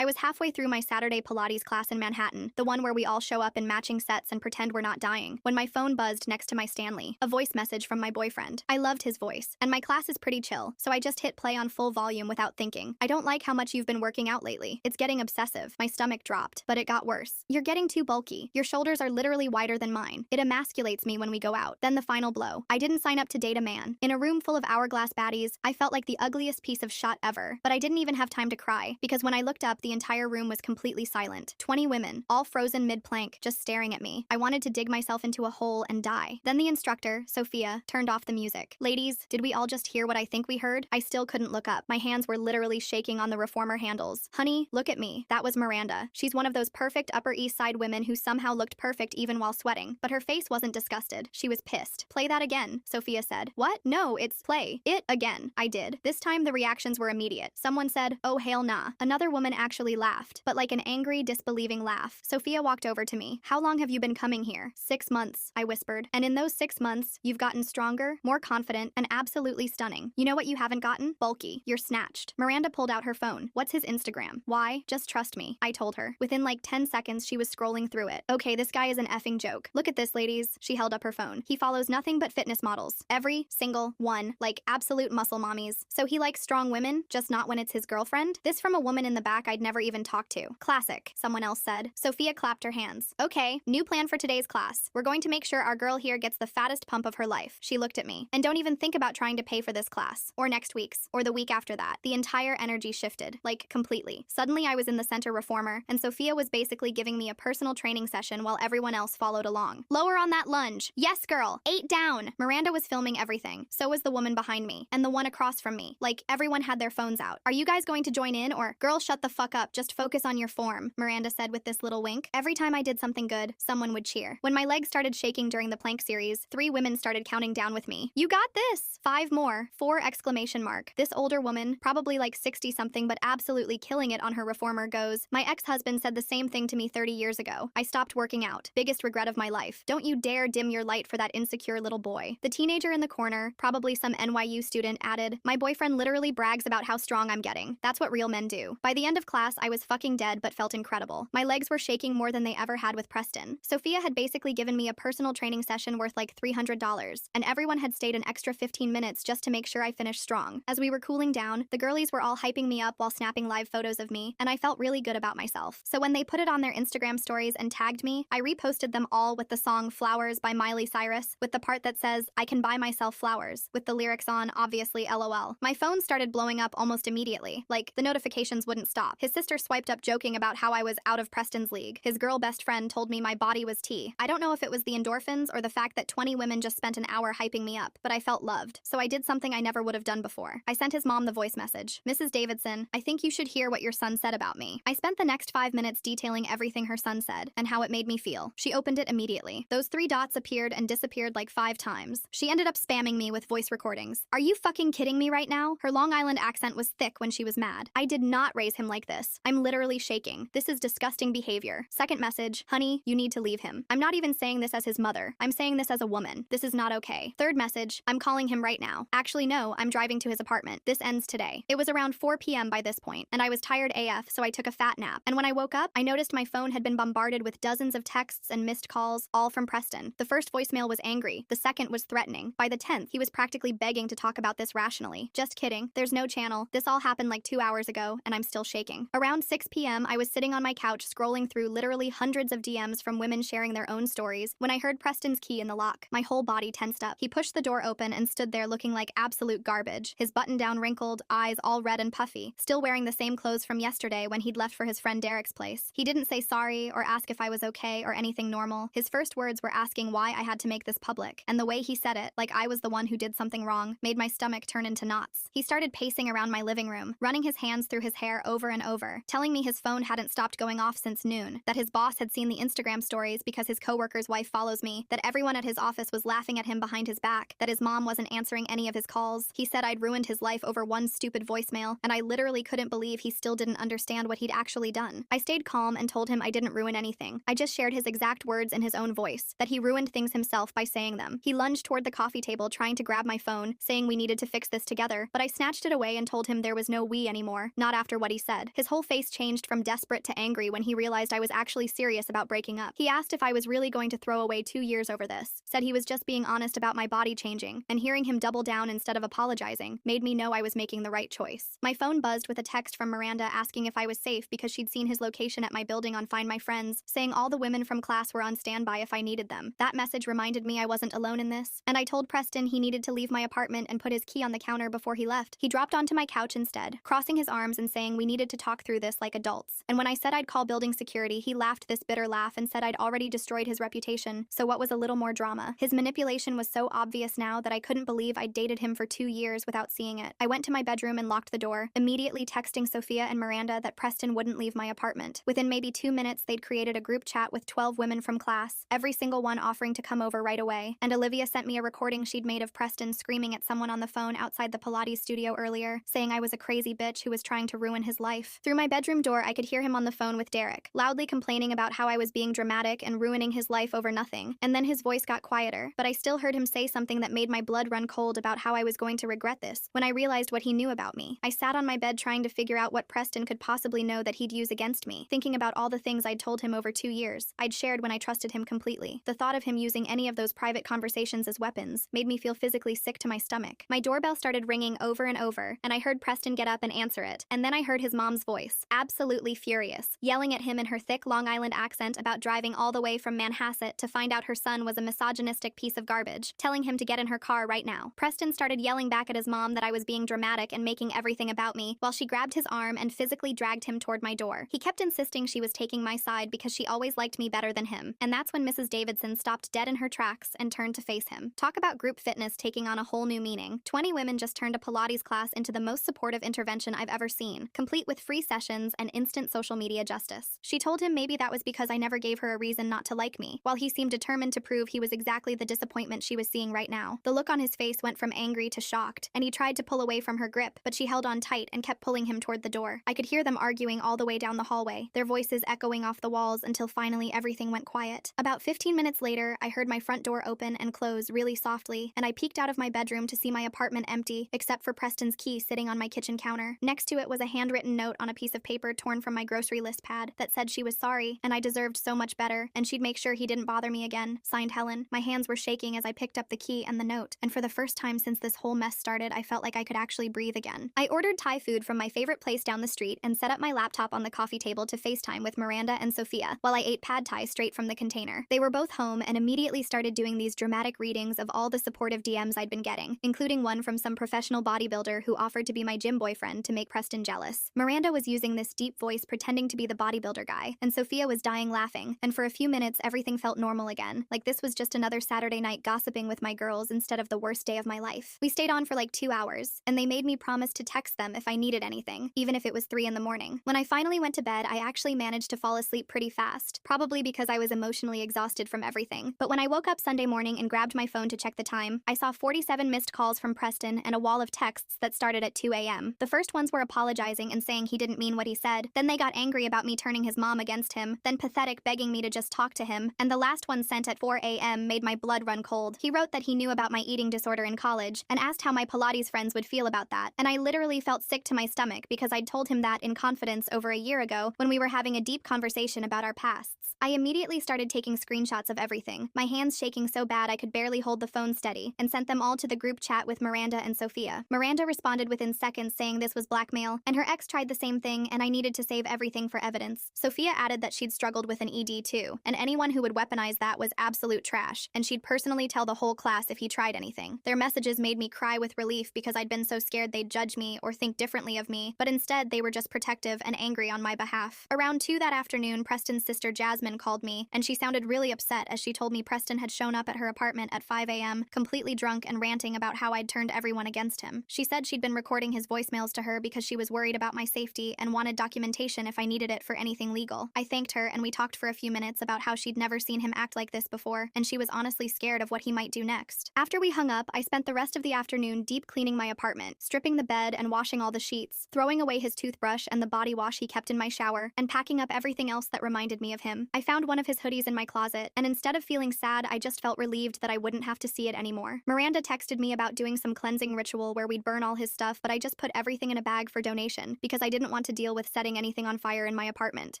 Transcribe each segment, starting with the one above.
I was halfway through my Saturday Pilates class in Manhattan, the one where we all show up in matching sets and pretend we're not dying, when my phone buzzed next to my Stanley, a voice message from my boyfriend. I loved his voice, and my class is pretty chill, so I just hit play on full volume without thinking. I don't like how much you've been working out lately. It's getting obsessive. My stomach dropped, but it got worse. You're getting too bulky. Your shoulders are literally wider than mine. It emasculates me when we go out. Then the final blow. I didn't sign up to date a man. In a room full of hourglass baddies, I felt like the ugliest piece of shot ever, but I didn't even have time to cry, because when I looked up, the entire room was completely silent. 20 women, all frozen mid-plank, just staring at me. I wanted to dig myself into a hole and die. Then the instructor, Sophia, turned off the music. Ladies, did we all just hear what I think we heard? I still couldn't look up. My hands were literally shaking on the reformer handles. Honey, look at me. That was Miranda. She's one of those perfect Upper East Side women who somehow looked perfect even while sweating, but her face wasn't disgusted. She was pissed. Play that again, Sophia said. What? No, it's play it again. I did. This time the reactions were immediate. Someone said, oh hell nah. Another woman actually laughed, but like an angry, disbelieving laugh. Sophia walked over to me. How long have you been coming here? 6 months, I whispered. And in those 6 months, you've gotten stronger, more confident, and absolutely stunning. You know what you haven't gotten? Bulky. You're snatched. Miranda pulled out her phone. What's his Instagram? Why? Just trust me, I told her. Within like 10 seconds, she was scrolling through it. Okay, this guy is an effing joke. Look at this, ladies. She held up her phone. He follows nothing but fitness models. Every single one. Like absolute muscle mommies. So he likes strong women, just not when it's his girlfriend? This from a woman in the back I'd never even talked to. Classic, someone else said. Sophia clapped her hands. Okay, new plan for today's class. We're going to make sure our girl here gets the fattest pump of her life. She looked at me. And don't even think about trying to pay for this class. Or next week's. Or the week after that. The entire energy shifted. Like, completely. Suddenly I was in the center reformer, and Sophia was basically giving me a personal training session while everyone else followed along. Lower on that lunge. Yes, girl. 8 down. Miranda was filming everything. So was the woman behind me. And the one across from me. Like, everyone had their phones out. Are you guys going to join in or, girl, shut the fuck up. Just focus on your form, Miranda said with this little wink. Every time I did something good, someone would cheer. When my legs started shaking during the plank series, 3 women started counting down with me. You got this! 5 more. 4 exclamation mark. This older woman, probably like 60-something but absolutely killing it on her reformer, goes, my ex-husband said the same thing to me 30 years ago. I stopped working out. Biggest regret of my life. Don't you dare dim your light for that insecure little boy. The teenager in the corner, probably some NYU student, added, my boyfriend literally brags about how strong I'm getting. That's what real men do. By the end of class, I was fucking dead but felt incredible. My legs were shaking more than they ever had with Preston. Sophia had basically given me a personal training session worth like $300, and everyone had stayed an extra 15 minutes just to make sure I finished strong. As we were cooling down, the girlies were all hyping me up while snapping live photos of me, and I felt really good about myself. So when they put it on their Instagram stories and tagged me, I reposted them all with the song Flowers by Miley Cyrus, with the part that says, I can buy myself flowers, with the lyrics on, obviously LOL. My phone started blowing up almost immediately. Like, the notifications wouldn't stop. His sister swiped up joking about how I was out of Preston's league. His girl best friend told me my body was tea. I don't know if it was the endorphins or the fact that 20 women just spent an hour hyping me up, but I felt loved. So I did something I never would have done before. I sent his mom the voice message. Mrs. Davidson, I think you should hear what your son said about me. I spent the next 5 minutes detailing everything her son said and how it made me feel. She opened it immediately. Those 3 dots appeared and disappeared like 5 times. She ended up spamming me with voice recordings. Are you fucking kidding me right now? Her Long Island accent was thick when she was mad. I did not raise him like this. I'm literally shaking. This is disgusting behavior. Second message, honey, you need to leave him. I'm not even saying this as his mother. I'm saying this as a woman. This is not okay. Third message, I'm calling him right now. Actually, no, I'm driving to his apartment. This ends today. It was around 4 p.m. by this point, and I was tired AF, so I took a fat nap. And when I woke up, I noticed my phone had been bombarded with dozens of texts and missed calls, all from Preston. The first voicemail was angry. The second was threatening. By the 10th, he was practically begging to talk about this rationally. Just kidding. There's no channel. This all happened like 2 hours ago, and I'm still shaking. Around 6 p.m., I was sitting on my couch scrolling through literally hundreds of DMs from women sharing their own stories when I heard Preston's key in the lock. My whole body tensed up. He pushed the door open and stood there looking like absolute garbage, his button-down wrinkled, eyes all red and puffy, still wearing the same clothes from yesterday when he'd left for his friend Derek's place. He didn't say sorry or ask if I was okay or anything normal. His first words were asking why I had to make this public, and the way he said it, like I was the one who did something wrong, made my stomach turn into knots. He started pacing around my living room, running his hands through his hair over and over, telling me his phone hadn't stopped going off since noon, that his boss had seen the Instagram stories because his coworker's wife follows me, that everyone at his office was laughing at him behind his back, that his mom wasn't answering any of his calls. He said I'd ruined his life over one stupid voicemail, and I literally couldn't believe he still didn't understand what he'd actually done. I stayed calm and told him I didn't ruin anything. I just shared his exact words in his own voice, that he ruined things himself by saying them. He lunged toward the coffee table trying to grab my phone, saying we needed to fix this together, but I snatched it away and told him there was no we anymore, not after what he said. His whole face changed from desperate to angry when he realized I was actually serious about breaking up. He asked if I was really going to throw away 2 years over this, said he was just being honest about my body changing, and hearing him double down instead of apologizing made me know I was making the right choice. My phone buzzed with a text from Miranda asking if I was safe because she'd seen his location at my building on Find My Friends, saying all the women from class were on standby if I needed them. That message reminded me I wasn't alone in this, and I told Preston he needed to leave my apartment and put his key on the counter before he left. He dropped onto my couch instead, crossing his arms and saying we needed to talk through this like adults. And when I said I'd call building security, he laughed this bitter laugh and said I'd already destroyed his reputation, so what was a little more drama? His manipulation was so obvious now that I couldn't believe I'd dated him for 2 years without seeing it. I went to my bedroom and locked the door, immediately texting Sophia and Miranda that Preston wouldn't leave my apartment. Within maybe 2 minutes, they'd created a group chat with 12 women from class, every single one offering to come over right away. And Olivia sent me a recording she'd made of Preston screaming at someone on the phone outside the Pilates studio earlier, saying I was a crazy bitch who was trying to ruin his life. Through my bedroom door, I could hear him on the phone with Derek, loudly complaining about how I was being dramatic and ruining his life over nothing. And then his voice got quieter, but I still heard him say something that made my blood run cold about how I was going to regret this when I realized what he knew about me. I sat on my bed trying to figure out what Preston could possibly know that he'd use against me, thinking about all the things I'd told him over 2 years, I'd shared when I trusted him completely. The thought of him using any of those private conversations as weapons made me feel physically sick to my stomach. My doorbell started ringing over and over, and I heard Preston get up and answer it. And then I heard his mom's voice, absolutely furious, yelling at him in her thick Long Island accent about driving all the way from Manhasset to find out her son was a misogynistic piece of garbage, telling him to get in her car right now. Preston started yelling back at his mom that I was being dramatic and making everything about me, while she grabbed his arm and physically dragged him toward my door. He kept insisting she was taking my side because she always liked me better than him, and that's when Mrs. Davidson stopped dead in her tracks and turned to face him. Talk about group fitness taking on a whole new meaning. 20 women just turned a Pilates class into the most supportive intervention I've ever seen, complete with free sessions and instant social media justice. She told him maybe that was because I never gave her a reason not to like me, while he seemed determined to prove he was exactly the disappointment she was seeing right now. The look on his face went from angry to shocked, and he tried to pull away from her grip, but she held on tight and kept pulling him toward the door. I could hear them arguing all the way down the hallway, their voices echoing off the walls until finally everything went quiet. About 15 minutes later, I heard my front door open and close really softly, and I peeked out of my bedroom to see my apartment empty, except for Preston's key sitting on my kitchen counter. Next to it was a handwritten note on a piece of paper torn from my grocery list pad that said she was sorry, and I deserved so much better, and she'd make sure he didn't bother me again. Signed, Helen. My hands were shaking as I picked up the key and the note, and for the first time since this whole mess started, I felt like I could actually breathe again. I ordered Thai food from my favorite place down the street and set up my laptop on the coffee table to FaceTime with Miranda and Sophia while I ate pad thai straight from the container. They were both home and immediately started doing these dramatic readings of all the supportive DMs I'd been getting, including one from some professional bodybuilder who offered to be my gym boyfriend to make Preston jealous. Miranda was using this deep voice pretending to be the bodybuilder guy, and Sophia was dying laughing, and for a few minutes everything felt normal again, like this was just another Saturday night gossiping with my girls instead of the worst day of my life. We stayed on for like 2 hours, and they made me promise to text them if I needed anything, even if it was 3 in the morning. When I finally went to bed, I actually managed to fall asleep pretty fast, probably because I was emotionally exhausted from everything. But when I woke up Sunday morning and grabbed my phone to check the time, I saw 47 missed calls from Preston and a wall of texts that started at 2 a.m. The first ones were apologizing and saying he didn't mean what he said, then they got angry about me turning his mom against him, then pathetic begging me to just talk to him, and the last one sent at 4 a.m. made my blood run cold. He wrote that he knew about my eating disorder in college and asked how my Pilates friends would feel about that, and I literally felt sick to my stomach because I'd told him that in confidence over a year ago when we were having a deep conversation about our pasts. I immediately started taking screenshots of everything, my hands shaking so bad I could barely hold the phone steady, and sent them all to the group chat with Miranda and Sophia. Miranda responded within seconds saying this was blackmail, and her ex tried the same thing and I needed to save everything for evidence. Sophia added that she'd struggled with an ED too, and anyone who would weaponize that was absolute trash, and she'd personally tell the whole class if he tried anything. Their messages made me cry with relief because I'd been so scared they'd judge me or think differently of me, but instead they were just protective and angry on my behalf. Around 2 that afternoon, Preston's sister Jasmine called me, and she sounded really upset as she told me Preston had shown up at her apartment at 5 a.m., completely drunk and ranting about how I'd turned everyone against him. She said she'd been recording his voicemails to her because she was worried about my safety and wanted documentation if I needed it for anything legal. I thanked her and we talked for a few minutes about how she'd never seen him act like this before, and she was honestly scared of what he might do next. After we hung up, I spent the rest of the afternoon deep cleaning my apartment, stripping the bed and washing all the sheets, throwing away his toothbrush and the body wash he kept in my shower, and packing up everything else that reminded me of him. I found one of his hoodies in my closet, and instead of feeling sad, I just felt relieved that I wouldn't have to see it anymore. Miranda texted me about doing some cleansing ritual where we'd burn all his stuff, but I just put everything in a bag for donation because I didn't want to deal with setting anything on fire in my apartment.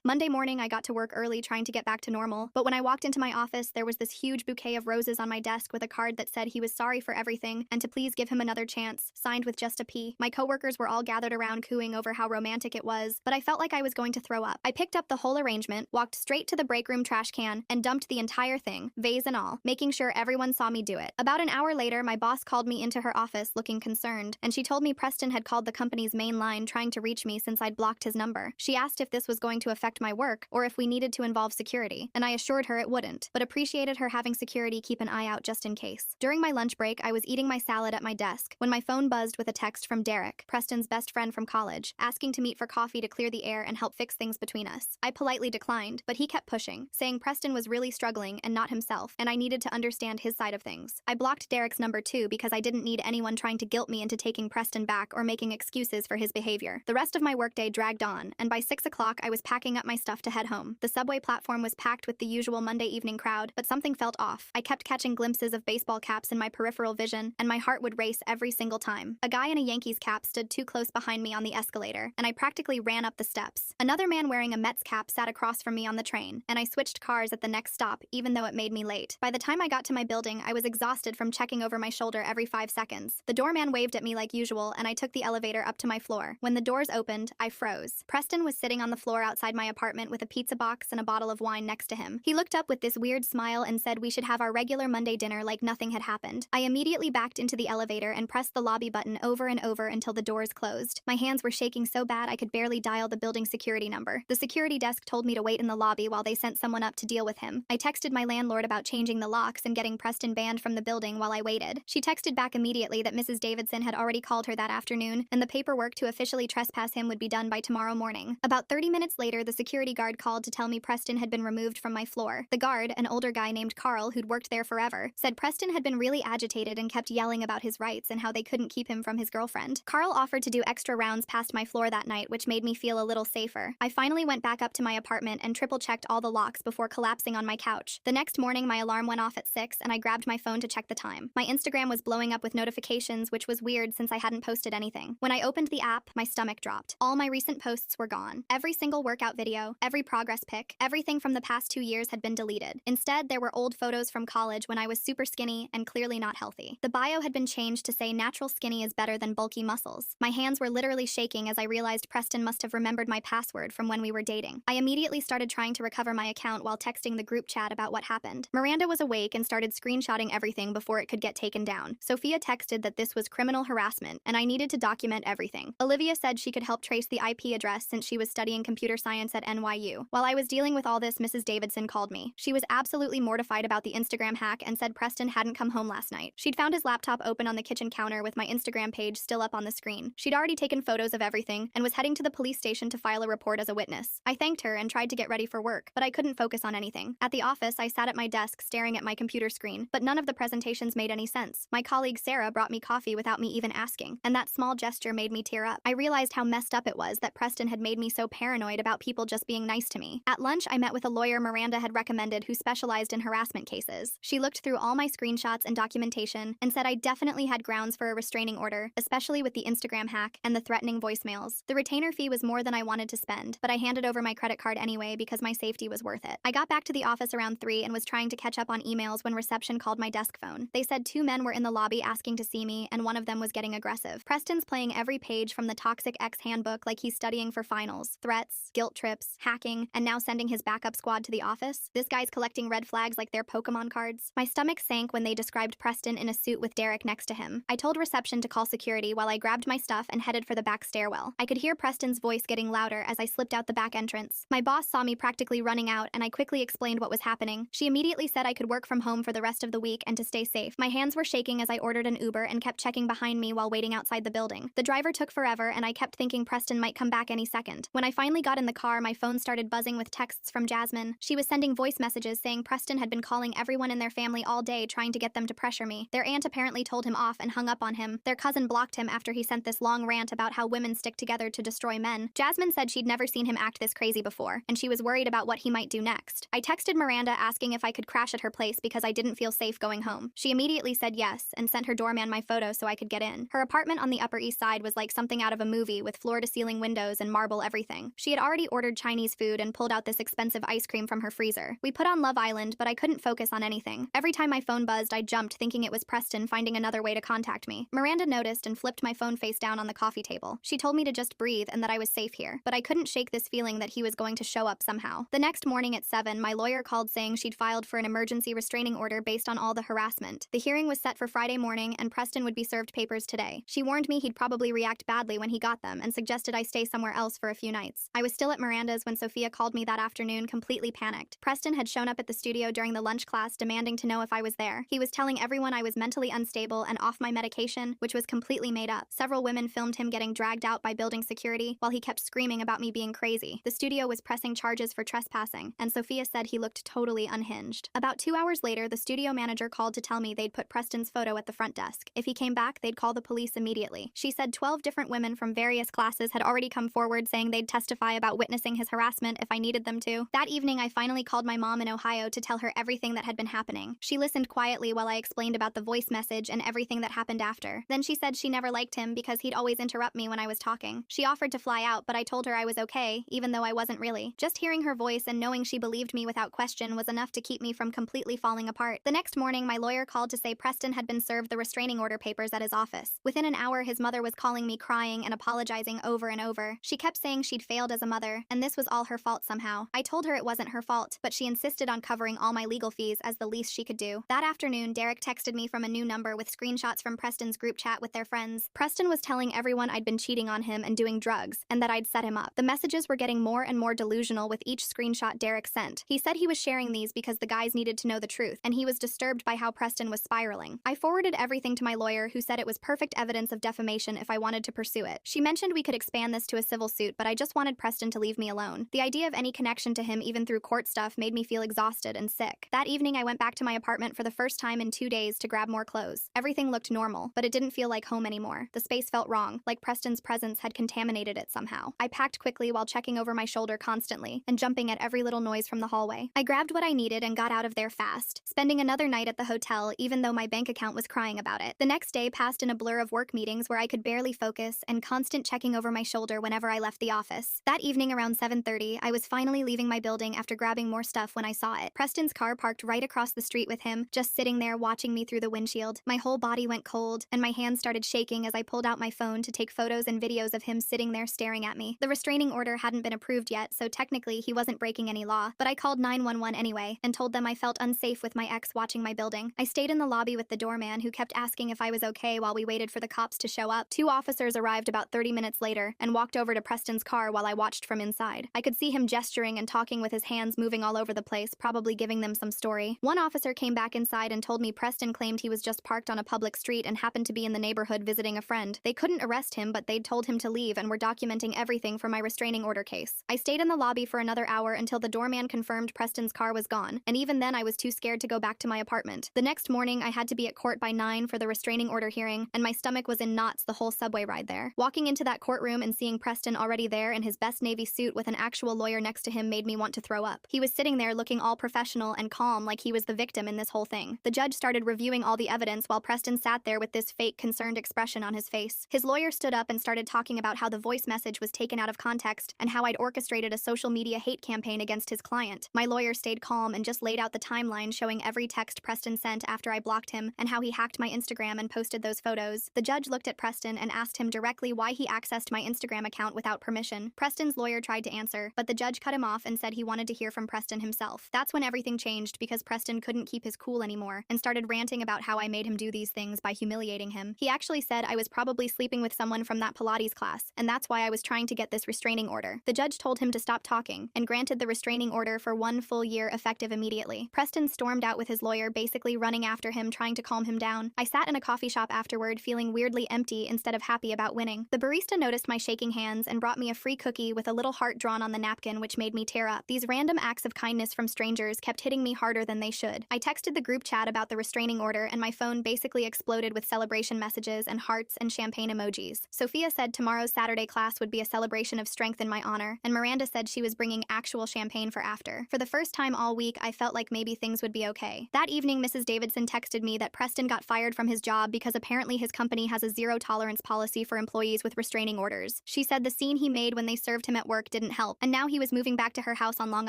Monday morning, I got to work early trying to get back to normal, but when I walked into my office, there was this huge bouquet of roses on my desk with a card that said he was sorry for everything and to please give him another chance, signed with just a P. My coworkers were all gathered around cooing over how romantic it was, but I felt like I was going to throw up. I picked up the whole arrangement, walked straight to the break room trash can, and dumped the entire thing, vase and all, making sure everyone saw me do it. About an hour later, my boss called me into her office looking concerned, and she told me Preston had called the company's main line trying to reach me since I'd blocked his number. She asked if this was going to affect my work or if we needed to involve security, and I assured her it wouldn't, but appreciated her having security keep an eye out just in case. During my lunch break, I was eating my salad at my desk when my phone buzzed with a text from Derek, Preston's best friend from college, asking to meet for coffee to clear the air and help fix things between us. I politely declined, but he kept pushing, saying Preston was really struggling and not himself, and I needed to understand his side of things. I blocked Derek's number too because I didn't need anyone trying to guilt me into taking Preston back or making excuses for his behavior. The rest of my workday dragged on, and by 6 o'clock I was packing up my stuff to head home. The subway platform was packed with the usual Monday evening crowd, but something felt off. I kept catching glimpses of baseball caps in my peripheral vision, and my heart would race every single time. A guy in a Yankees cap stood too close behind me on the escalator, and I practically ran up the steps. Another man wearing a Mets cap sat across from me on the train, and I switched cars at the next stop, even though it made me late. By the time I got to my building, I was exhausted from checking over my shoulder every 5 seconds. The doorman waved at me like usual, and I took the elevator up to my floor. When the doors opened, I froze. Preston was sitting on the floor outside my apartment with a pizza box and a bottle of wine next to him. He looked up with this weird smile and said we should have our regular Monday dinner like nothing had happened. I immediately backed into the elevator and pressed the lobby button over and over until the doors closed. My hands were shaking so bad I could barely dial the building security number. The security desk told me to wait in the lobby while they sent someone up to deal with him. I texted my landlord about changing the locks and getting Preston banned from the building while I waited. She texted back immediately that Mrs. Davidson had already called her that afternoon, and the paperwork to officially trespass him would be done by tomorrow morning. About 30 minutes later, the security guard called to tell me Preston had been removed from my floor. The guard, an older guy named Carl who'd worked there forever, said Preston had been really agitated and kept yelling about his rights and how they couldn't keep him from his girlfriend. Carl offered to do extra rounds past my floor that night, which made me feel a little safer. I finally went back up to my apartment and triple-checked all the locks before collapsing on my couch. The next morning, my alarm went off at 6, and I grabbed my phone to check the time. My Instagram was blowing up with notifications, which was weird since I hadn't posted anything. When I opened the app, my stomach dropped. All my recent posts were gone. Every single workout video, every progress pic, everything from the past 2 years had been deleted. Instead, there were old photos from college when I was super skinny and clearly not healthy. The bio had been changed to say natural skinny is better than bulky muscles. My hands were literally shaking as I realized Preston must have remembered my password from when we were dating. I immediately started trying to recover my account while texting the group chat about what happened. Miranda was awake and started screenshotting everything before it could get taken down. Sophia texted that this was criminal harassment and I needed to document everything. Olivia said she could help trace the IP address since she was studying computer science at NYU. While I was dealing with all this, Mrs. Davidson called me. She was absolutely mortified about the Instagram hack and said Preston hadn't come home last night. She'd found his laptop open on the kitchen counter with my Instagram page still up on the screen. She'd already taken photos of everything and was heading to the police station to file a report as a witness. I thanked her and tried to get ready for work, but I couldn't focus on anything. At the office, I sat at my desk staring at my computer screen, but none of the presentations made any sense. My colleague Sarah brought me coffee without me even asking, and that small gesture made me tear up. I realized how messed up it was that Preston had made me so paranoid about people just being nice to me. At lunch, I met with a lawyer Miranda had recommended who specialized in harassment cases. She looked through all my screenshots and documentation and said I definitely had grounds for a restraining order, especially with the Instagram hack and the threatening voicemails. The retainer fee was more than I wanted to spend, but I handed over my credit card anyway because my safety was worth it. I got back to the office around 3 and was trying to catch up on emails when reception called my desk phone. They said 2 men were in the lobby asking to see me, and one of them was getting aggressive. Preston's playing every page from the Toxic Ex handbook like he's studying for finals. Threats, guilt trips, hacking, and now sending his backup squad to the office. This guy's collecting red flags like they're Pokemon cards. My stomach sank when they described Preston in a suit with Derek next to him. I told reception to call security while I grabbed my stuff and headed for the back stairwell. I could hear Preston's voice getting louder as I slipped out the back entrance. My boss saw me practically running out, and I quickly explained what was happening. She immediately said I could work from home for the rest of the week and to stay safe. My hands were shaking as I ordered an Uber and kept checking behind me while waiting outside the building. The driver took forever, and I kept thinking Preston might come back any second. When I finally got in the car, my phone started buzzing with texts from Jasmine. She was sending voice messages saying Preston had been calling everyone in their family all day trying to get them to pressure me. Their aunt apparently told him off and hung up on him. Their cousin blocked him after he sent this long rant about how women stick together to destroy men. Jasmine said she'd never seen him act this crazy before, and she was worried about what he might do next. I texted Miranda asking if I could crash at her place because I didn't feel safe going home. She immediately said yes and sent her doorman my photo so I could get in. Her apartment on the Upper East Side was like something out of a movie with floor-to-ceiling windows and marble everything. She had already ordered Chinese food and pulled out this expensive ice cream from her freezer. We put on Love Island, but I couldn't focus on anything. Every time my phone buzzed, I jumped thinking it was Preston finding another way to contact me. Miranda noticed and flipped my phone face down on the coffee table. She told me to just breathe and that I was safe here, but I couldn't shake this feeling that he was going to show up somehow. The next morning at 7, my lawyer called saying she'd filed for an emergency restraining order based on all the harassment. The hearing was set for Friday morning and Preston would be served papers today. She warned me he'd probably react badly when he got them and suggested I stay somewhere else for a few nights. I was still at Miranda's when Sophia called me that afternoon, completely panicked. Preston had shown up at the studio during the lunch class demanding to know if I was there. He was telling everyone I was mentally unstable and off my medication, which was completely made up. Several women filmed him getting dragged out by building security while he kept screaming about me being crazy. The studio was pressing charges for trespassing, and Sophia said he looked totally unhinged. About 2 hours later, the studio manager called to tell me they'd put Preston's photo at the front desk. If he came back, they'd call the police immediately. She said 12 different women from various classes had already come forward saying they'd testify about witnessing his harassment if I needed them to. That evening, I finally called my mom in Ohio to tell her everything that had been happening. She listened quietly while I explained about the voice message and everything that happened after. Then she said she never liked him because he'd always interrupt me when I was talking. She offered to fly out, but I told her I was okay, even though I wasn't really. Just hearing her voice and knowing she believed me without question was enough to keep me from completely falling apart. The next morning, my lawyer called to say Preston had been served the restraining order papers at his office. Within an hour, his mother was calling me crying and apologizing over and over. She kept saying she'd failed as a mother, and this was all her fault somehow. I told her it wasn't her fault, but she insisted on covering all my legal fees as the least she could do. That afternoon, Derek texted me from a new number with screenshots from Preston's group chat with their friends. Preston was telling everyone I'd been cheating on him and doing drugs, and that I'd set him up. The messages were getting more and more delusional with each screenshot Derek sent. He said he was sharing these because the guys needed to know the truth, and he was disturbed by how Preston was spiraling. I forwarded everything to my lawyer, who said it was perfect evidence of defamation if I wanted to pursue it. She mentioned we could expand this to a civil suit, but I just wanted Preston to leave me alone. The idea of any connection to him, even through court stuff, made me feel exhausted and sick. That evening, I went back to my apartment for the first time in 2 days to grab more clothes. Everything looked normal, but it didn't feel like home anymore. The space felt wrong, like Preston's presence had contaminated it somehow. I packed quickly while checking over my shoulder constantly and jumping at every little noise from the hallway. I grabbed what I needed and got out of there fast, spending another night at the hotel even though my bank account was crying about it. The next day passed in a blur of work meetings where I could barely focus and constant checking over my shoulder whenever I left the office. That evening around 7:30, I was finally leaving my building after grabbing more stuff when I saw it. Preston's car parked right across the street with him, just sitting there watching me through the windshield. My whole body went cold, and my hands started shaking as I pulled out my phone to take photos and videos of him sitting there staring at me. The restraining order hadn't been approved yet, so technically he wasn't breaking any law, but I called 911 anyway and told them I felt unsafe with my ex watching my building. I stayed in the lobby with the doorman, who kept asking if I was okay while we waited for the cops to show up. 2 officers arrived about 30 minutes later and walked over to Preston's car while I watched from inside. I could see him gesturing and talking with his hands moving all over the place, probably giving them some story. One officer came back inside and told me Preston claimed he was just parked on a public street and happened to be in the neighborhood visiting a friend. They couldn't arrest him, but they'd told him to leave and were documenting everything for my restraining order case. I stayed in the lobby for another hour until the doorman confirmed Preston's car was gone, and even then I was too scared to go back to my apartment. The next morning, I had to be at court by 9 for the restraining order hearing, and my stomach was in knots the whole subway ride there. Walking into that courtroom and seeing Preston already there in his best navy suit with an actual lawyer next to him made me want to throw up. He was sitting there looking all professional and calm, like he was the victim in this whole thing. The judge started reviewing all the evidence while Preston sat there with this fake, concerned expression on his face. His lawyer stood up and started talking about how the voice message was taken out of context and how I'd orchestrated a social media hate campaign against his client. My lawyer stayed calm and just laid out the timeline showing every text Preston sent after I blocked him and how he hacked my Instagram and posted those photos. The judge looked at Preston and asked him directly why he accessed my Instagram account without permission. Preston's lawyer tried to answer, but the judge cut him off and said he wanted to hear from Preston himself. That's when everything changed because Preston couldn't keep his cool anymore and started ranting about how I made him do these things by humiliating him. He actually said I was probably sleeping with someone from that Pilates class, and that's why I was trying to get this restraining order. The judge told him to stop talking and granted the restraining order for 1 full year effective immediately. Preston stormed out with his lawyer basically running after him, trying to calm him down. I sat in a coffee shop afterward feeling weirdly empty instead of happy about winning. The barista noticed my shaking hands and brought me a free cookie with a little heart drawn on the napkin, which made me tear up. These random acts of kindness from strangers kept hitting me harder than they should. I texted the group chat about the restraining order and my phone basically exploded with celebration messages and hearts and champagne emojis. Sophia said tomorrow's Saturday class would be a celebration of strength in my honor, and Miranda said she was bringing actual champagne for after. For the first time all week, I felt like maybe things would be okay. That evening, Mrs. Davidson texted me that Preston got fired from his job because apparently his company has a zero-tolerance policy for employees with restraining orders. She said the scene he made when they served him at work didn't help, and now he was moving back to her house on Long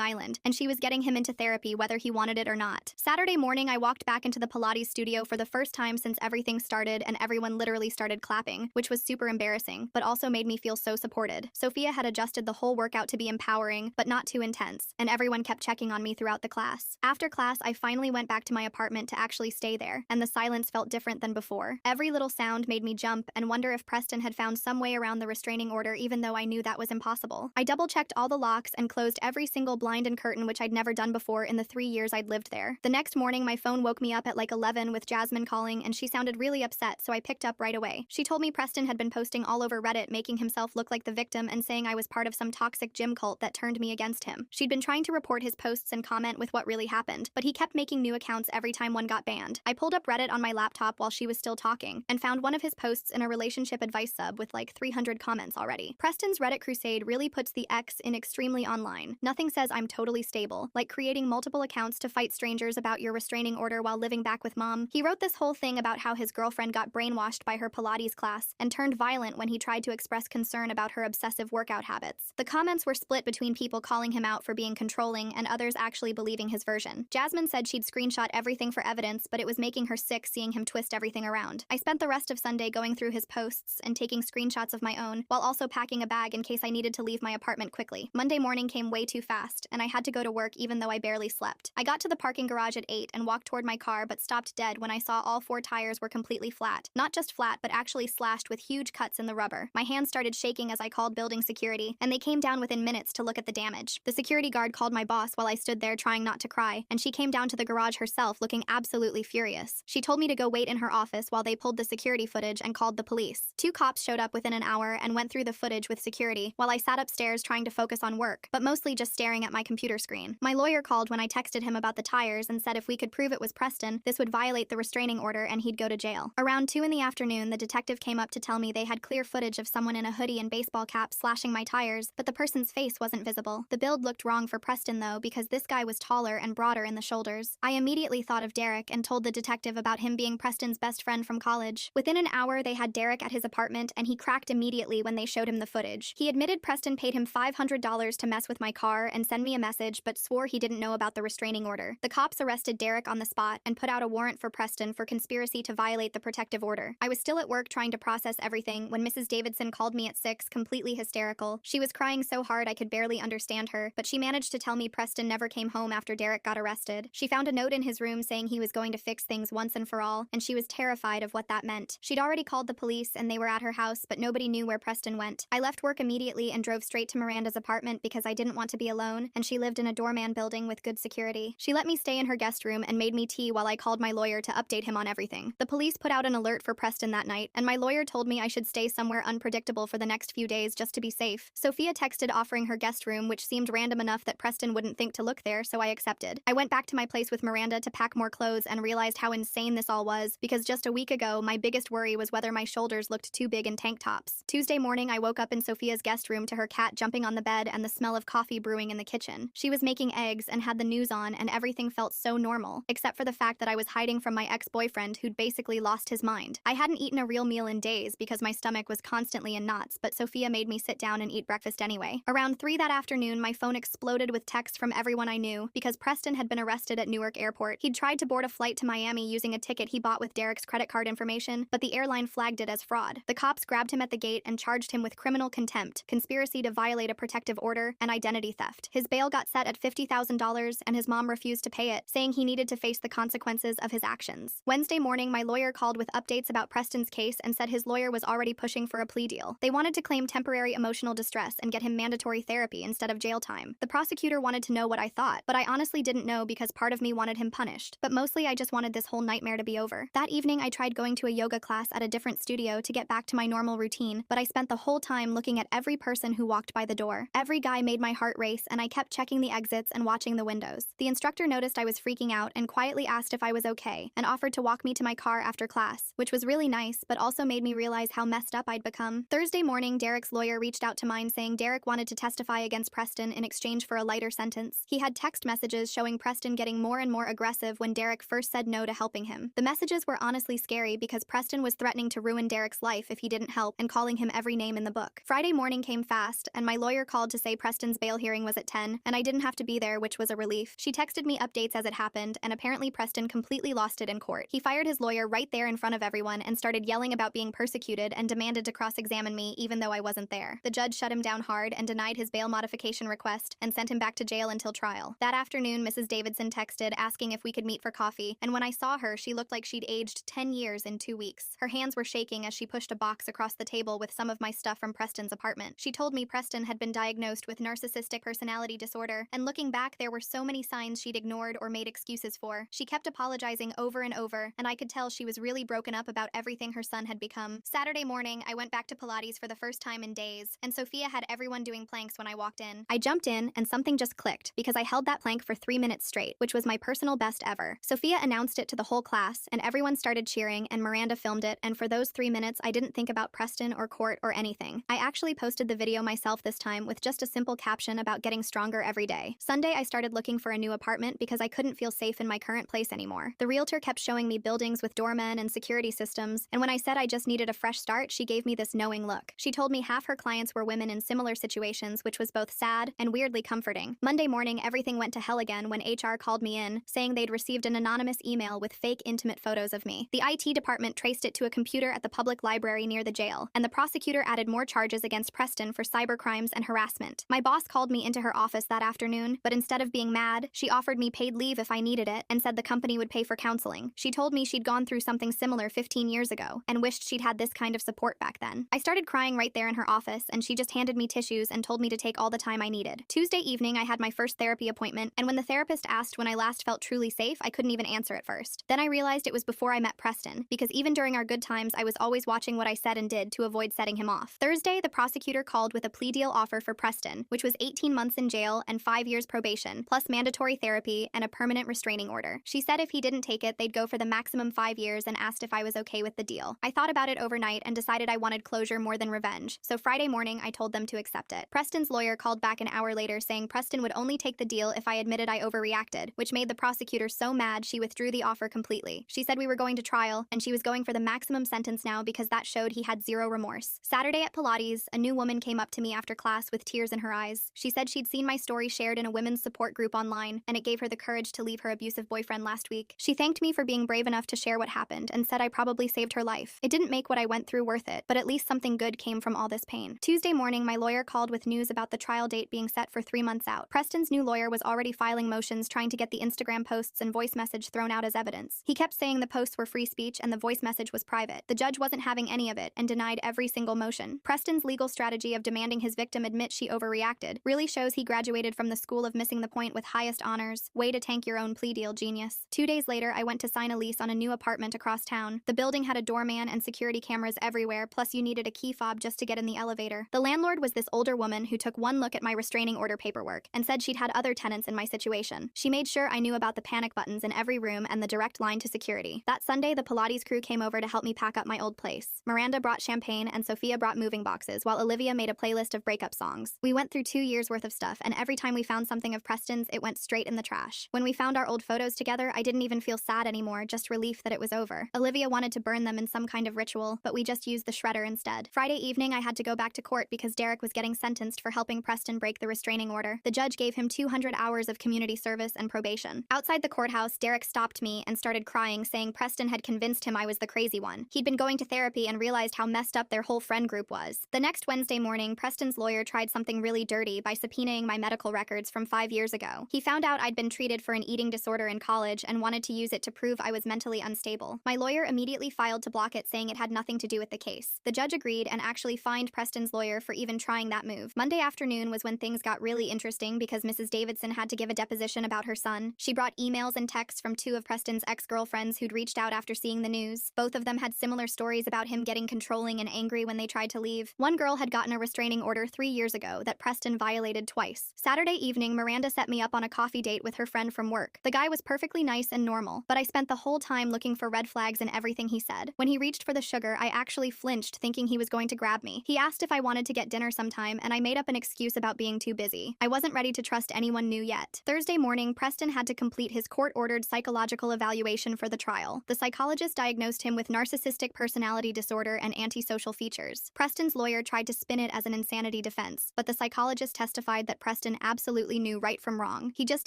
Island, and she was getting him into therapy whether he wanted it or not. Saturday morning, I walked back into the Pilates studio for the first time since everything started, and everyone literally started clapping, which was super embarrassing, but also made me feel so supported. Sophia had adjusted the whole workout to be empowering, but not too intense, and everyone kept checking on me throughout the class. After class, I finally went back to my apartment to actually stay there, and the silence felt different than before. Every little sound made me jump and wonder if Preston had found some way around the restraining order, even though I knew that was impossible. I double-checked all the locks and closed every single blind and curtain, which I'd never done before in the 3 years I'd lived there. The next morning, my phone woke me up at like 11 with Jasmine calling, and she sounded really upset, so I picked up right away. She told me Preston had been posting all over Reddit, making himself look like the victim and saying I was part of some toxic gym cult that turned me against him. She'd been trying to report his posts and comment with what really happened, but he kept making new accounts every time one got banned. I pulled up Reddit on my laptop while she was still talking, and found one of his posts in a relationship advice sub with like 300 comments already. Preston's Reddit crusade really puts the X in extremely online. Nothing says I'm totally stable, like creating multiple accounts to fight strangers about your restraining order while living back with mom. He wrote this whole thing about how his girlfriend got brainwashed by her Pilates class and turned violent when he tried to express concern about her obsessive workout habits. The comments were split between people calling him out for being controlling and others actually believing his version. Jasmine said she'd screenshot everything for evidence, but it was making her sick seeing him twist everything around. I spent the rest of Sunday going through his posts and taking screenshots of my own, while also packing a bag in case I needed to leave my apartment quickly. Monday morning came way too fast, and I had to go to work even though I barely slept. I got to the parking garage at 8 and walked toward my car, but stopped dead when I saw all 4 tires were completely flat. Not just flat, but actually slashed with huge cuts in the rubber. My hands started shaking as I called building security, and they came down within minutes to look at the damage. The security guard called my boss while I stood there trying not to cry, and she came down to the garage herself looking absolutely furious. She told me to go wait in her office while they pulled the security footage and called the police. 2 cops showed up within an hour and went through the footage with security, while I sat upstairs trying to focus on work, but mostly just staring at my computer screen. My lawyer called when I texted him about the tires and said if we could prove it was Preston, this would violate the restraining order and he'd go to jail. Around 2 in the afternoon, the detective came up to tell me they had clear footage of someone in a hoodie and baseball cap slashing my tires, but the person's face wasn't visible. The build looked wrong for Preston though, because this guy was taller and broader in the shoulders. I immediately thought of Derek and told the detective about him being Preston's best friend from college. Within an hour, they had Derek at his apartment, and he cracked immediately when they showed him the footage. He admitted Preston paid him $500 to mess with my car and send me a message, but swore he didn't know about the restraining order. The cops arrested Derek on the spot and put out a warrant for Preston for conspiracy to violate the protective order. I was still at work trying to process everything when Mrs. Davidson called me at 6, completely hysterical. She was crying so hard I could barely understand her, but she managed to tell me Preston never came home after Derek got arrested. She found a note in his room saying he was going to fix things once and for all, and she was terrified of what that meant. She'd already called the police and they were at her house, but nobody knew where Preston went. I left work immediately and drove straight to Miranda's apartment because I didn't want to be alone, and she lived in a doorman building with good security. She let me stay in her guest room and made me tea while I called my lawyer to update him on everything. The police put out an alert for Preston that night, and my lawyer told me I should stay somewhere unpredictable for the next few days just to be safe. Sophia texted offering her guest room, which seemed random enough that Preston wouldn't think to look there, so I accepted. I went back to my place with Miranda to pack more clothes and realized how insane this all was, because just a week ago, my biggest worry was whether my shoulders looked too big in tank tops. Tuesday morning, I woke up in Sophia's guest room to her cat jumping on the bed and the smell of coffee brewing in the kitchen. She was making eggs and had the news on, and everything felt so normal, except for the fact that I was hiding from my ex-boyfriend who'd basically lost his mind. I hadn't eaten a real meal in days because my stomach was constantly in knots, but Sophia made me sit down and eat breakfast anyway. Around 3 that afternoon, my phone exploded with texts from everyone I knew because Preston had been arrested at Newark Airport. He'd tried to board a flight to Miami using a ticket he bought with Derek's credit card information, but the airline flagged it as fraud. The cops grabbed him at the gate and charged him with criminal contempt, conspiracy to violate a protective order, and identity theft. His bail got set at $50,000, and his mom refused to pay it, saying he needed to face the consequences of his actions. Wednesday morning, my lawyer called with updates about Preston's case and said his lawyer was already pushing for a plea deal. They wanted to claim temporary emotional distress and get him mandatory therapy instead of jail time. The prosecutor wanted to know what I thought, but I honestly didn't know because part of me wanted him punished. But mostly I just wanted this whole nightmare to be over. That evening, I tried going to a yoga class at a different studio to get back to my normal routine, but I spent the whole time looking at every person who walked by the door. Every guy made my heart race, and I kept checking the exits and watching the windows. The instructor noticed I was freaking out and quietly asked if I was okay, and offered to walk me to my car after class, which was really nice, but also made me realize how messed up I'd become. Thursday morning, Derek's lawyer reached out to mine saying Derek wanted to testify against Preston in exchange for a lighter sentence. He had text messages showing Preston getting more and more aggressive when Derek first said no to helping him. The messages were honestly scary because Preston was threatening to ruin Derek's life if he didn't help and calling him every name in the book. Friday morning came fast, and my lawyer called to say Preston's bail hearing was at 10, and I didn't have to be there, which was a relief. She texted me updates as it happened, and apparently Preston completely lost it in court. He fired his lawyer right there in front of everyone and started yelling about being persecuted and demanded to cross-examine me even though I wasn't there. The judge shut him down hard and denied his bail modification request and sent him back to jail until trial. That afternoon, Mrs. Davidson texted asking if we could meet for coffee, and when I saw her, she looked like she'd aged 10 years in 2 weeks. Her hands were shaking as she pushed a box across the table with some of my stuff from Preston's apartment. She told me Preston had been diagnosed with narcissistic personality disorder, and looking back, there were so many signs she'd ignored or made excuses for. She kept apologizing over and over, and I could tell she was really broken up about everything her son had become. Saturday morning, I went back to Pilates for the first time in days, and Sophia had everyone doing planks when I walked in. I jumped in, and something just clicked, because I held that plank for 3 minutes straight, which was my personal best ever. Sophia announced it to the whole class, and everyone started cheering, and Miranda filmed it, and for those 3 minutes, I didn't think about Preston or court or anything. I actually posted the video myself this time with just a simple caption about getting stronger every day. Sunday, I started looking for a new apartment because I couldn't feel safe in my current place anymore. The realtor kept showing me buildings with doormen and security systems, and when I said I just needed a fresh start, she gave me this knowing look. She told me half her clients were women in similar situations, which was both sad and weirdly comforting. Monday morning, everything went to hell again when HR called me in, saying they'd received an anonymous email with fake intimate photos of me. The IT department traced it to a computer at the public library near the jail, and the prosecutor added more charges against Preston for cybercrimes and harassment. My boss called me into her office that afternoon, but instead of being mad, she offered me paid leave if I needed it and said the company would pay for counseling. She told me she'd gone through something similar 15 years ago and wished she'd had this kind of support back then. I started crying right there in her office, and she just handed me tissues and told me to take all the time I needed. Tuesday evening, I had my first therapy appointment, and when the therapist asked when I last felt truly safe, I couldn't even answer at first. Then I realized it was before I met Preston, because even during our good times, I was always watching what I said and did to avoid setting him off. Thursday, the prosecutor called with a plea deal offer for Preston, which was 18 months in jail and 5 years probation, plus mandatory therapy and a permanent restraining order. She said if he didn't take it, they'd go for the maximum 5 years and asked if I was okay with the deal. I thought about it overnight and decided I wanted closure more than revenge, so Friday morning I told them to accept it. Preston's lawyer called back an hour later saying Preston would only take the deal if I admitted I overreacted, which made the prosecutor so mad she withdrew the offer completely. She said we were going to trial, and she was going for the maximum sentence now because that showed he had zero remorse. Saturday at Pilates, a new woman came up to me after class with tears in her eyes. She said she'd seen my story shared in a women's support group online, and it gave her the courage to leave her abusive boyfriend last week. She thanked me for being brave enough to share what happened and said I probably saved her life. It didn't make what I went through worth it, but at least something good came from all this pain. Tuesday morning, my lawyer called with news about the trial date being set for 3 months out. Preston's new lawyer was already filing motions trying to get the Instagram posts and voice message thrown out as evidence. He kept saying the posts were free speech and the voice message was private. The judge wasn't having any of it and denied every single motion. Preston's legal strategy of demanding his victim admit she overreacted really shows he graduated from the school of missing the point with highest honors. Way to tank your own plea deal, genius. 2 days later, I went to sign a lease on a new apartment across town. The building had a doorman and security cameras everywhere, plus you needed a key fob just to get in the elevator. The landlord was this older woman who took one look at my restraining order paperwork and said she'd had other tenants in my situation. She made sure I knew about the panic buttons in every room and the direct line to security. That Sunday, the Pilates crew came over to help me pack up my old place. Miranda brought champagne and Sophia brought moving boxes, while Olivia made a playlist of breakup songs. We went through 2 years worth of stuff, and every time we found something of Preston's, it went straight in the trash. When we found our old photos together, I didn't even feel sad anymore, just relief that it was over. Olivia wanted to burn them in some kind of ritual, but we just used the shredder instead. Friday evening, I had to go back to court because Derek was getting sentenced for helping Preston break the restraining order. The judge gave him 200 hours of community service and probation. Outside the courthouse, Derek stopped me and started crying, saying Preston had convinced him I was the crazy one. He'd been going to therapy and realized how messed up their whole friend group was. The next Wednesday morning, Preston's lawyer tried something really dirty by subpoenaing my medical records from 5 years ago. He found out I'd been treated for an eating disorder in college and wanted to use it to prove I was mentally unstable. My lawyer immediately filed to block it, saying it had nothing to do with the case. The judge agreed and actually fined Preston's lawyer for even trying that move. Monday afternoon was when things got really interesting because Mrs. Davidson had to give a deposition about her son. She brought emails and texts from 2 of Preston's ex-girlfriends who'd reached out after seeing the news. Both of them had similar stories about him getting controlling and angry when they tried to leave. One girl had gotten a restraining order 3 years ago that Preston violated twice. Saturday evening, Miranda set me up on a coffee date with her friend from work. The guy was perfectly nice and normal, but I spent the whole time looking for red flags in everything he said. When he reached for the sugar, I actually flinched, thinking he was going to grab me. He asked if I wanted to get dinner sometime, and I made up an excuse about being too busy. busy. I wasn't ready to trust anyone new yet. Thursday morning, Preston had to complete his court-ordered psychological evaluation for the trial. The psychologist diagnosed him with narcissistic personality disorder and antisocial features. Preston's lawyer tried to spin it as an insanity defense, but the psychologist testified that Preston absolutely knew right from wrong. He just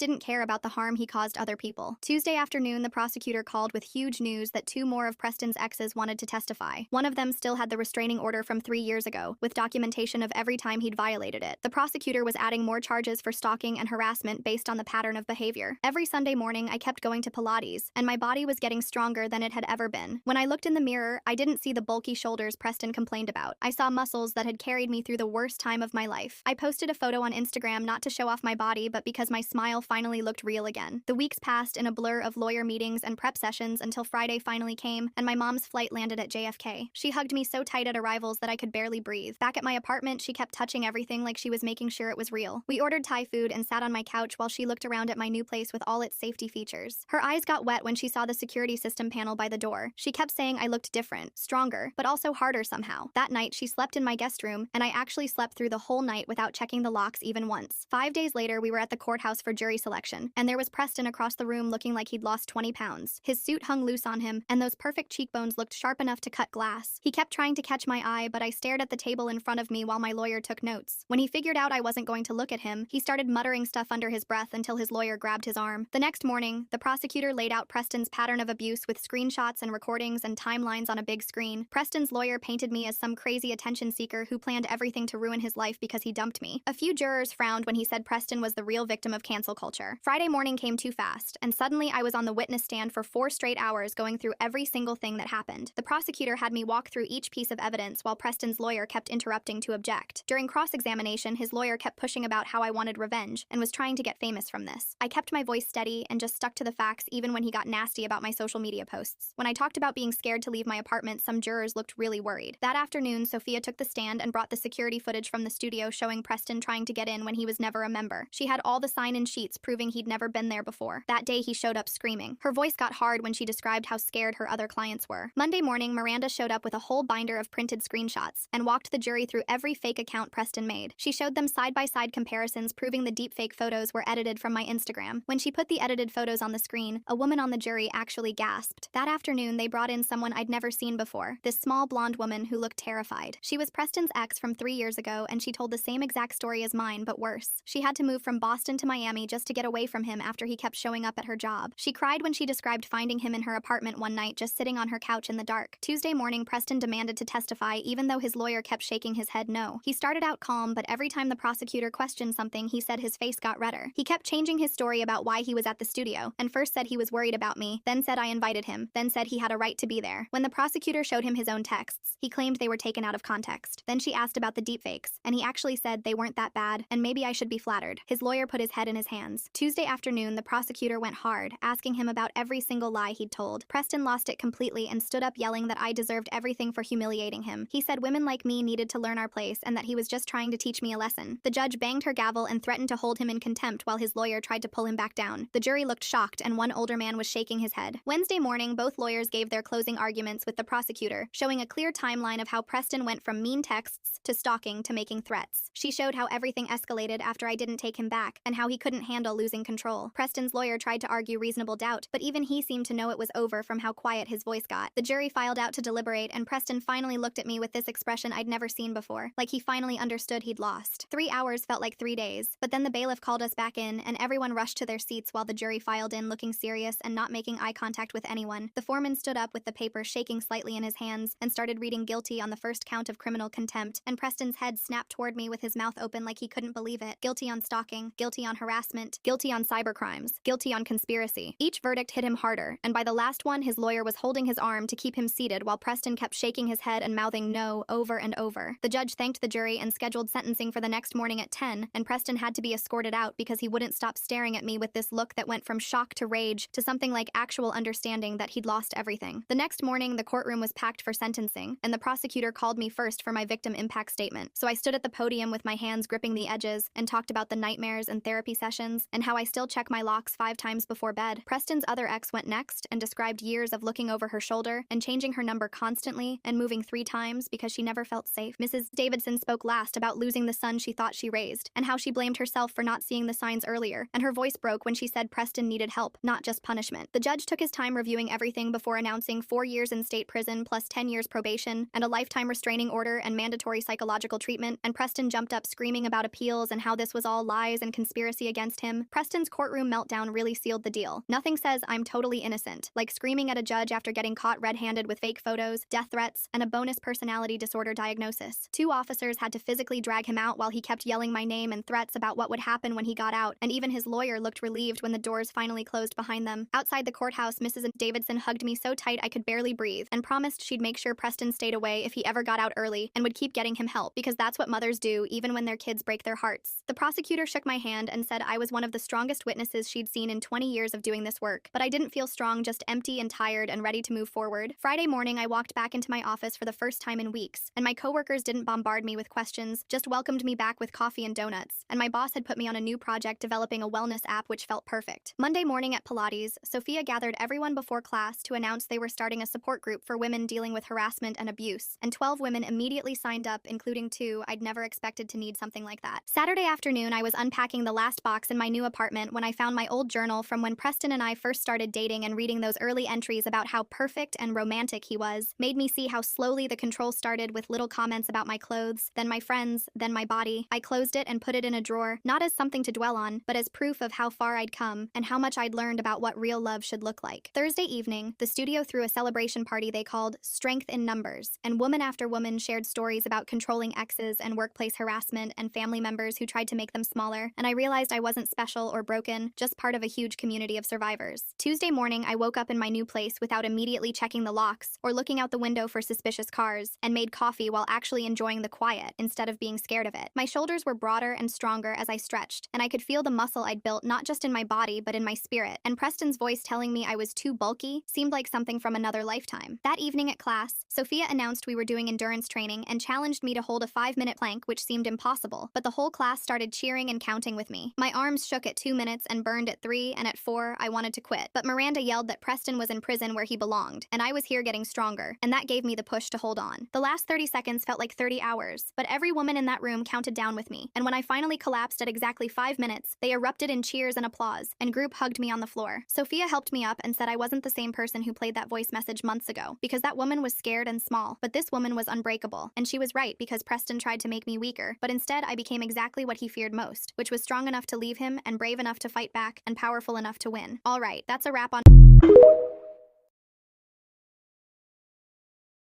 didn't care about the harm he caused other people. Tuesday afternoon, the prosecutor called with huge news that 2 more of Preston's exes wanted to testify. One of them still had the restraining order from 3 years ago, with documentation of every time he'd violated it. The prosecutor was adding more charges for stalking and harassment based on the pattern of behavior. Every Sunday morning, I kept going to Pilates, and my body was getting stronger than it had ever been. When I looked in the mirror, I didn't see the bulky shoulders Preston complained about. I saw muscles that had carried me through the worst time of my life. I posted a photo on Instagram not to show off my body, but because my smile finally looked real again. The weeks passed in a blur of lawyer meetings and prep sessions until Friday finally came, and my mom's flight landed at JFK. She hugged me so tight at arrivals that I could barely breathe. Back at my apartment, she kept touching everything like she was making sure it was real. We ordered Thai food and sat on my couch while she looked around at my new place with all its safety features. Her eyes got wet when she saw the security system panel by the door. She kept saying I looked different, stronger, but also harder somehow. That night, she slept in my guest room, and I actually slept through the whole night without checking the locks even once. 5 days later, we were at the courthouse for jury selection, and there was Preston across the room looking like he'd lost 20 pounds. His suit hung loose on him, and those perfect cheekbones looked sharp enough to cut glass. He kept trying to catch my eye, but I stared at the table in front of me while my lawyer took notes. When he figured out I wasn't going to look at him, he started muttering stuff under his breath until his lawyer grabbed his arm. The next morning, the prosecutor laid out Preston's pattern of abuse with screenshots and recordings and timelines on a big screen. Preston's lawyer painted me as some crazy attention seeker who planned everything to ruin his life because he dumped me. A few jurors frowned when he said Preston was the real victim of cancel culture. Friday morning came too fast, and suddenly I was on the witness stand for 4 straight hours going through every single thing that happened. The prosecutor had me walk through each piece of evidence while Preston's lawyer kept interrupting to object. During cross-examination, his lawyer kept pushing about how I wanted revenge and was trying to get famous from this. I kept my voice steady and just stuck to the facts even when he got nasty about my social media posts. When I talked about being scared to leave my apartment, some jurors looked really worried. That afternoon, Sophia took the stand and brought the security footage from the studio showing Preston trying to get in when he was never a member. She had all the sign-in sheets proving he'd never been there before. That day, he showed up screaming. Her voice got hard when she described how scared her other clients were. Monday morning, Miranda showed up with a whole binder of printed screenshots and walked the jury through every fake account Preston made. She showed them side-by-side comparisons proving the deepfake photos were edited from my Instagram. When she put the edited photos on the screen, a woman on the jury actually gasped. That afternoon, they brought in someone I'd never seen before, this small blonde woman who looked terrified. She was Preston's ex from 3 years ago, and she told the same exact story as mine, but worse. She had to move from Boston to Miami just to get away from him after he kept showing up at her job. She cried when she described finding him in her apartment one night just sitting on her couch in the dark. Tuesday morning, Preston demanded to testify even though his lawyer kept shaking his head no. He started out calm, but every time the prosecutor questioned something, he said his face got redder. He kept changing his story about why he was at the studio, and first said he was worried about me, then said I invited him, then said he had a right to be there. When the prosecutor showed him his own texts, he claimed they were taken out of context. Then she asked about the deepfakes, and he actually said they weren't that bad, and maybe I should be flattered. His lawyer put his head in his hands. Tuesday afternoon, the prosecutor went hard, asking him about every single lie he'd told. Preston lost it completely and stood up yelling that I deserved everything for humiliating him. He said women like me needed to learn our place and that he was just trying to teach me a lesson. The judge banged her gavel and threatened to hold him in contempt while his lawyer tried to pull him back down. The jury looked shocked, and one older man was shaking his head. Wednesday morning, both lawyers gave their closing arguments with the prosecutor, showing a clear timeline of how Preston went from mean texts to stalking to making threats. She showed how everything escalated after I didn't take him back, and how he couldn't handle losing control. Preston's lawyer tried to argue reasonable doubt, but even he seemed to know it was over from how quiet his voice got. The jury filed out to deliberate, and Preston finally looked at me with this expression I'd never seen before, like he finally understood he'd lost. 3 hours felt like 3 days, but then the bailiff called us back in, and everyone rushed to their seats while the jury filed in looking serious and not making eye contact with anyone. The foreman stood up with the paper shaking slightly in his hands and started reading guilty on the first count of criminal contempt, and Preston's head snapped toward me with his mouth open like he couldn't believe it. Guilty on stalking, guilty on harassment, guilty on cybercrimes, guilty on conspiracy. Each verdict hit him harder, and by the last one, his lawyer was holding his arm to keep him seated while Preston kept shaking his head and mouthing no over and over. The judge thanked the jury and scheduled sentencing for the next morning at 10, and Preston had to be escorted out because he wouldn't stop staring at me with this look that went from shock to rage to something like actual understanding that he'd lost everything. The next morning, the courtroom was packed for sentencing, and the prosecutor called me first for my victim impact statement. So I stood at the podium with my hands gripping the edges and talked about the nightmares and therapy sessions and how I still check my locks 5 times before bed. Preston's other ex went next and described years of looking over her shoulder and changing her number constantly and moving 3 times because she never felt safe. Mrs. Davidson spoke last about losing the son she thought she raised. dazed, and how she blamed herself for not seeing the signs earlier, and her voice broke when she said Preston needed help, not just punishment. The judge took his time reviewing everything before announcing 4 years in state prison plus 10 years probation, and a lifetime restraining order and mandatory psychological treatment, and Preston jumped up screaming about appeals and how this was all lies and conspiracy against him. Preston's courtroom meltdown really sealed the deal. Nothing says I'm totally innocent, like screaming at a judge after getting caught red-handed with fake photos, death threats, and a bonus personality disorder diagnosis. 2 officers had to physically drag him out while he kept yelling my name and threats about what would happen when he got out, and even his lawyer looked relieved when the doors finally closed behind them. Outside the courthouse, Mrs. Davidson hugged me so tight I could barely breathe, and promised she'd make sure Preston stayed away if he ever got out early, and would keep getting him help, because that's what mothers do even when their kids break their hearts. The prosecutor shook my hand and said I was one of the strongest witnesses she'd seen in 20 years of doing this work, but I didn't feel strong, just empty and tired and ready to move forward. Friday morning, I walked back into my office for the first time in weeks, and my coworkers didn't bombard me with questions, just welcomed me back with coffee and donuts, and my boss had put me on a new project developing a wellness app which felt perfect. Monday morning at Pilates, Sophia gathered everyone before class to announce they were starting a support group for women dealing with harassment and abuse, and 12 women immediately signed up, including 2 I'd never expected to need something like that. Saturday afternoon, I was unpacking the last box in my new apartment when I found my old journal from when Preston and I first started dating, and reading those early entries about how perfect and romantic he was made me see how slowly the control started, with little comments about my clothes, then my friends, then my body. I closed it and put it in a drawer, not as something to dwell on, but as proof of how far I'd come and how much I'd learned about what real love should look like. Thursday evening, the studio threw a celebration party they called Strength in Numbers, and woman after woman shared stories about controlling exes and workplace harassment and family members who tried to make them smaller, and I realized I wasn't special or broken, just part of a huge community of survivors. Tuesday morning, I woke up in my new place without immediately checking the locks or looking out the window for suspicious cars, and made coffee while actually enjoying the quiet instead of being scared of it. My shoulders were broader and stronger as I stretched, and I could feel the muscle I'd built not just in my body but in my spirit, and Preston's voice telling me I was too bulky seemed like something from another lifetime. That evening at class, Sophia announced we were doing endurance training and challenged me to hold a 5-minute plank, which seemed impossible, but the whole class started cheering and counting with me. My arms shook at 2 minutes and burned at 3, and at 4, I wanted to quit. But Miranda yelled that Preston was in prison where he belonged, and I was here getting stronger, and that gave me the push to hold on. The last 30 seconds felt like 30 hours, but every woman in that room counted down with me, and when I finally collapsed at exactly 5 minutes, they erupted in cheers and applause, and group hugged me on the floor. Sophia helped me up and said I wasn't the same person who played that voice message months ago, because that woman was scared and small, but this woman was unbreakable, and she was right, because Preston tried to make me weaker, but instead I became exactly what he feared most, which was strong enough to leave him, and brave enough to fight back, and powerful enough to win. All right, that's a wrap on